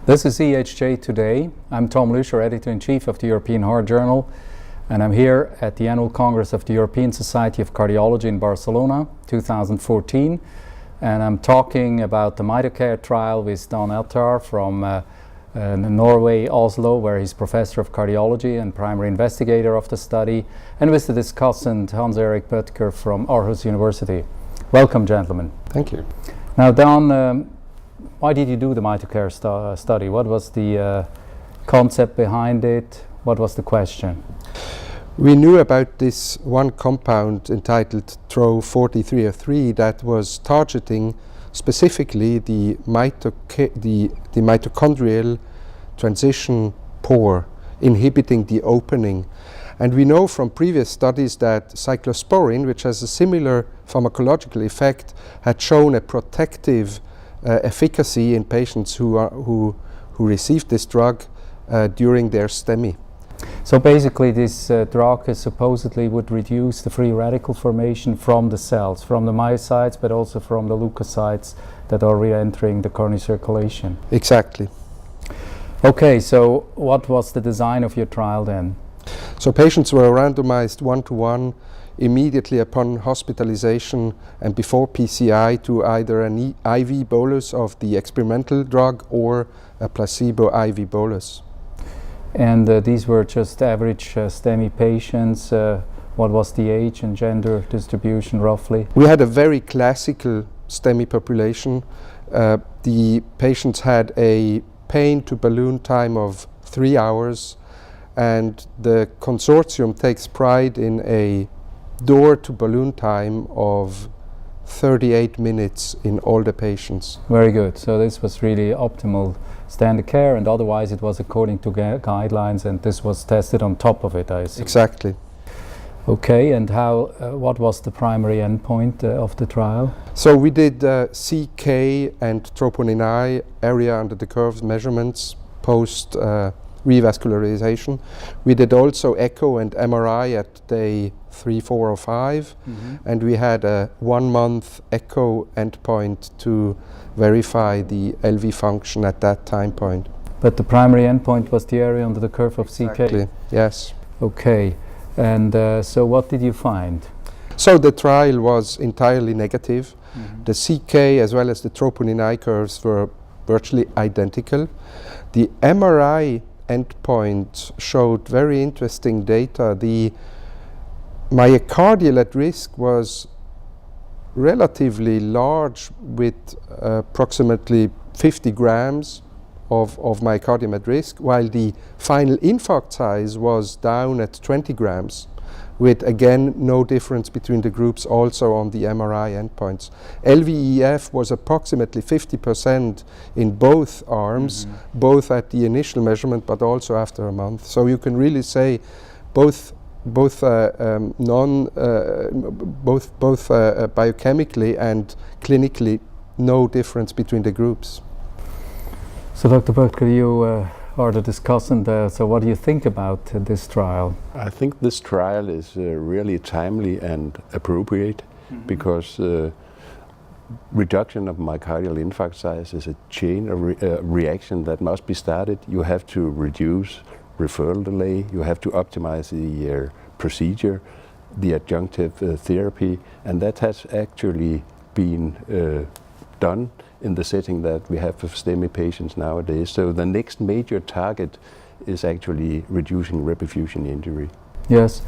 This is EHJ Today. I'm Tom Lucier, Editor-in-Chief of the European Heart Journal, and I'm here at the Annual Congress of the European Society of Cardiology in Barcelona, 2014, and I'm talking about the MITOCARE trial with Don Eltar from Norway, Oslo, where he's Professor of Cardiology and primary investigator of the study, and with the discussant Hans-Erik Böttger from Aarhus University. Welcome, gentlemen. Thank you. Now, Don, why did you do the MITOCARE study? What was the concept behind it? What was the question? We knew about this one compound entitled TRO-4303 that was targeting specifically the mitochondrial transition pore, inhibiting the opening. And we know from previous studies that cyclosporine, which has a similar pharmacological effect, had shown a protective efficacy in patients who received this drug during their STEMI. So basically this drug supposedly would reduce the free radical formation from the cells, from the myocytes, but also from the leukocytes that are re-entering the coronary circulation. Exactly. Okay, so what was the design of your trial then? So patients were randomized 1-to-1 immediately upon hospitalization and before PCI to either an IV bolus of the experimental drug or a placebo IV bolus. And these were just average STEMI patients. What was the age and gender distribution roughly? We had a very classical STEMI population. The patients had a pain to balloon time of 3 hours, and the consortium takes pride in a door to balloon time of 38 minutes in all the patients. Very good. So this was really optimal standard care, and otherwise it was according to guidelines, and this was tested on top of it, I assume. Exactly. Okay, and how? What was the primary endpoint of the trial? So we did CK and troponin I area under the curves measurements post revascularization. We did also echo and MRI at day 3, 4, or 5, and we had a 1-month echo endpoint to verify the LV function at that time point. But the primary endpoint was the area under the curve of Exactly. CK? Yes. Okay, and so what did you find? So the trial was entirely negative. The CK as well as the troponin I curves were virtually identical. The MRI endpoint showed very interesting data. The myocardial at risk was relatively large with approximately 50 grams of myocardium at risk, while the final infarct size was down at 20 grams, with again no difference between the groups also on the MRI endpoints. LVEF was approximately 50% in both arms, both at the initial measurement but also after a month. So you can really say both biochemically and clinically no difference between the groups. So Dr. Böttger, you are the discussant, so what do you think about this trial? I think this trial is really timely and appropriate because reduction of myocardial infarct size is a chain reaction that must be started. You have to reduce referral delay, you have to optimize the procedure, the adjunctive therapy, and that has actually been done in the setting that we have for STEMI patients nowadays. So the next major target is actually reducing reperfusion injury. Yes,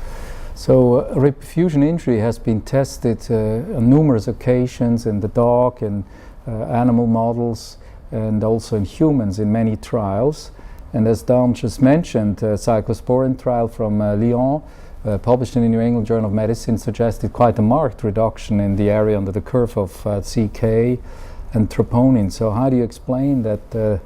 so reperfusion injury has been tested on numerous occasions in the dog and animal models, and also in humans in many trials. And as Don just mentioned, cyclosporine trial from Lyon, published in the New England Journal of Medicine, suggested quite a marked reduction in the area under the curve of CK and troponin. So how do you explain that,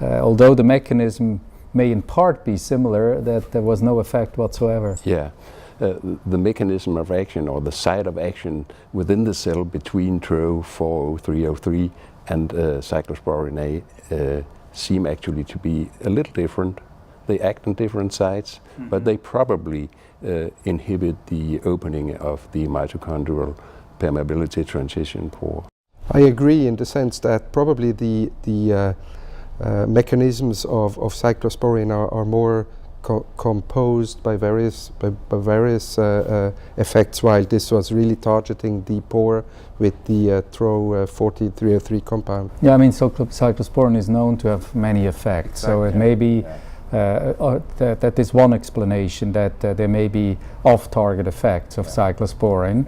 although the mechanism may in part be similar, that there was no effect whatsoever? Yeah, the mechanism of action or the site of action within the cell between TRO-4303 and cyclosporine A seem actually to be a little different. They act on different sites, but they probably inhibit the opening of the mitochondrial permeability transition pore. I agree in the sense that probably the mechanisms of cyclosporine are more composed by various effects, while this was really targeting the pore with the TRO 4303 compound. Yeah, I mean, cyclosporin is known to have many effects, so it may be that is one explanation, that there may be off-target effects of cyclosporin.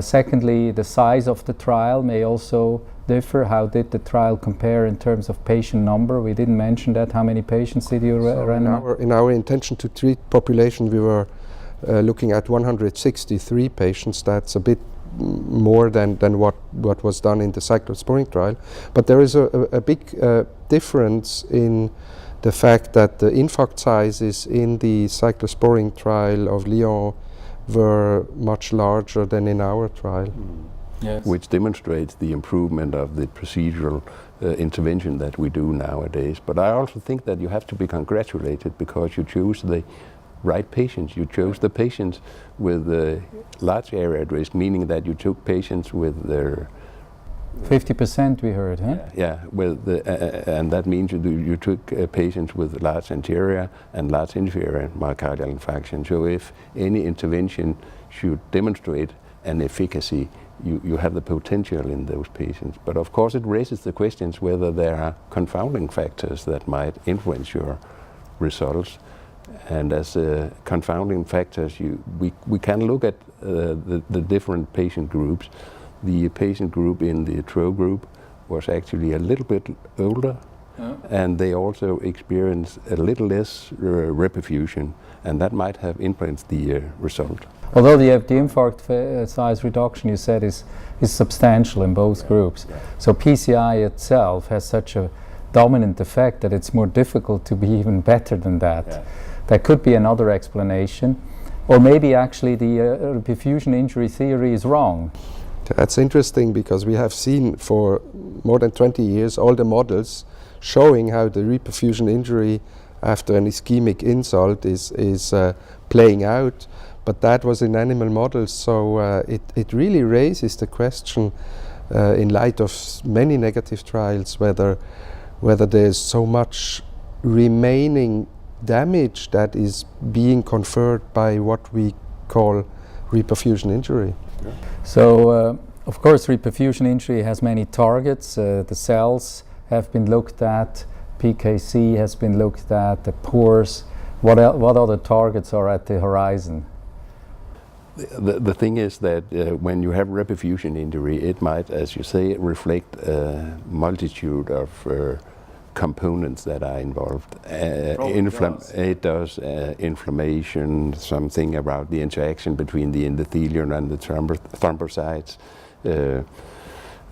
Secondly, the size of the trial may also differ. How did the trial compare in terms of patient number? We didn't mention that. How many patients did you randomize? In our intention to treat population, we were looking at 163 patients. That's a bit more than what was done in the cyclosporin trial. But there is a big difference in the fact that the infarct sizes in the cyclosporin trial of Lyon were much larger than in our trial. Yes. Which demonstrates the improvement of the procedural intervention that we do nowadays. But I also think that you have to be congratulated because you choose the right patients. You chose the patients with the large area at risk, meaning that you took patients with their 50% we heard, huh? Yeah, with the, and that means you took patients with large anterior and large inferior myocardial infarction. So if any intervention should demonstrate an efficacy, you have the potential in those patients. But of course it raises the questions whether there are confounding factors that might influence your results. And as confounding factors, we can look at the different patient groups. The patient group in the TRO group was actually a little bit older, and they also experienced a little less reperfusion, and that might have influenced the result. Although the infarct size reduction, you said, is substantial in both groups. So PCI itself has such a dominant effect that it's more difficult to be even better than that. That could be another explanation. Or maybe actually the perfusion injury theory is wrong. That's interesting because we have seen for more than 20 years all the models showing how the reperfusion injury after an ischemic insult is playing out, but that was in animal models, so it really raises the question in light of many negative trials whether there's so much remaining damage that is being conferred by what we call reperfusion injury. So, of course, reperfusion injury has many targets. The cells have been looked at, PKC has been looked at, the pores. What other targets are at the horizon? The thing is that when you have reperfusion injury, it might, as you say, reflect a multitude of components that are involved. It does inflammation, something about the interaction between the endothelium and the thrombocytes,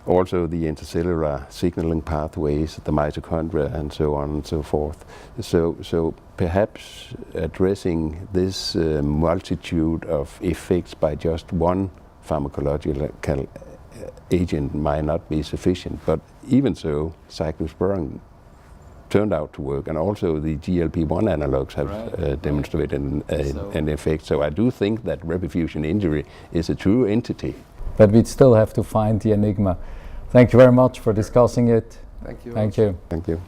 also the intercellular signaling pathways, the mitochondria, and so on and so forth. So perhaps addressing this multitude of effects by just one pharmacological agent might not be sufficient. But even so, cyclosporin turned out to work, and also the GLP-1 analogs have demonstrated an effect. So I do think that reperfusion injury is a true entity. But we'd still have to find the enigma. Thank you very much for discussing it. Thank you. Thank you. Thank you.